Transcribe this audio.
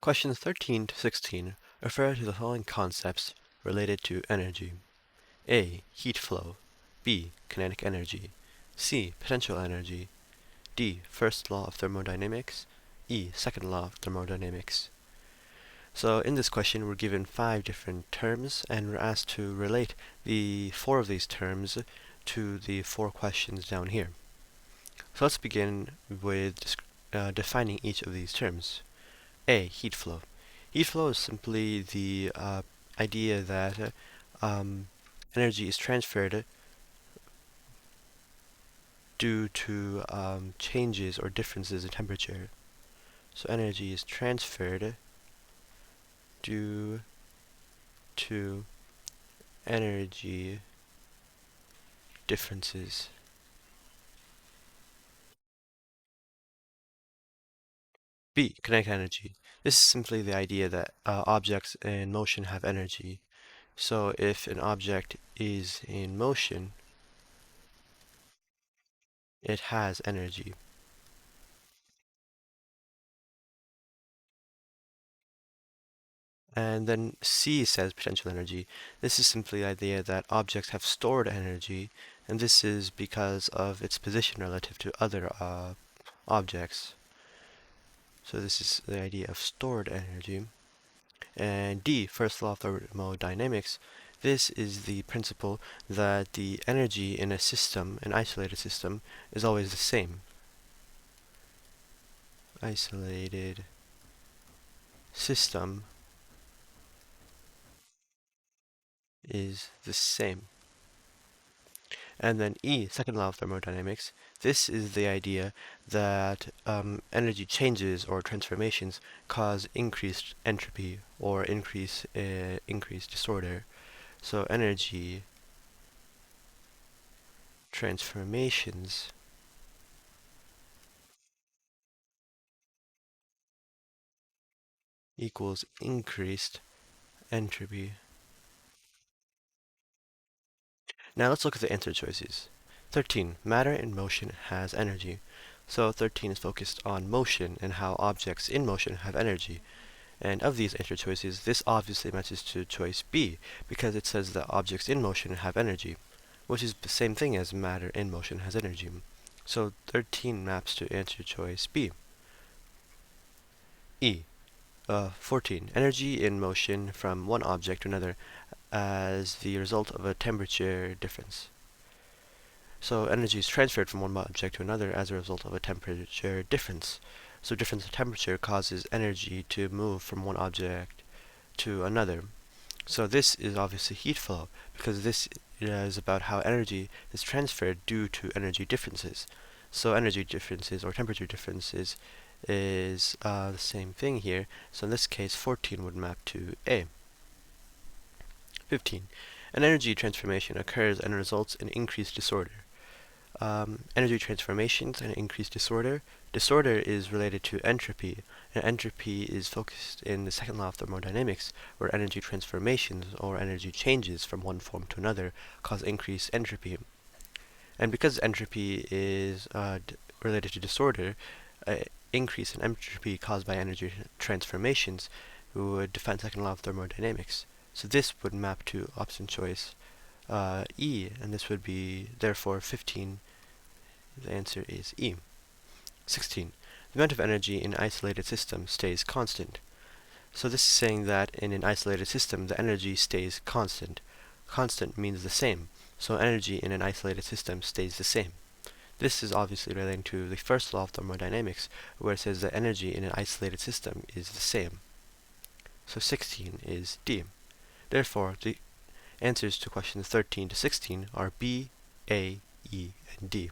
Questions 13 to 16 refer to the following concepts related to energy. A. Heat flow. B. Kinetic energy. C. Potential energy. D. First law of thermodynamics. E. Second law of thermodynamics. So in this question we're given 5 different terms and we're asked to relate the 4 of these terms to the 4 questions down here. So let's begin with defining each of these terms. A. Heat flow. Heat flow is simply the idea that energy is transferred due to changes or differences in temperature. So energy is transferred due to energy differences. B. Kinetic energy. This is simply the idea that objects in motion have energy. So if an object is in motion, it has energy. And then C says potential energy. This is simply the idea that objects have stored energy, and this is because of its position relative to other objects. So this is the idea of stored energy. And D, first law of thermodynamics, this is the principle that the energy in a system, an isolated system, is always the same. Isolated system is the same. And then E, second law of thermodynamics, this is the idea that energy changes or transformations cause increased entropy or increased disorder. So energy transformations equals increased entropy. Now let's look at the answer choices. 13. Matter in motion has energy. So 13 is focused on motion and how objects in motion have energy. And of these answer choices, this obviously matches to choice B, because it says that objects in motion have energy, which is the same thing as matter in motion has energy. So 13 maps to answer choice B. E. 14. Energy in motion from one object to another as the result of a temperature difference. So energy is transferred from one object to another as a result of a temperature difference. So difference in temperature causes energy to move from one object to another. So this is obviously heat flow, because this is about how energy is transferred due to energy differences. So energy differences or temperature differences is the same thing here. So in this case, 14 would map to A. 15. An energy transformation occurs and results in increased disorder. Energy transformations and increased disorder. Disorder is related to entropy, and entropy is focused in the second law of thermodynamics, where energy transformations or energy changes from one form to another cause increased entropy. And because entropy is related to disorder, increase in entropy caused by energy transformations would define second law of thermodynamics. So this would map to option choice E, and this would be therefore 15. The answer is E. 16. The amount of energy in an isolated system stays constant. So this is saying that in an isolated system, the energy stays constant. Constant means the same. So energy in an isolated system stays the same. This is obviously relating to the first law of thermodynamics, where it says that energy in an isolated system is the same. So 16 is D. Therefore, the answers to questions 13 to 16 are B, A, E, and D.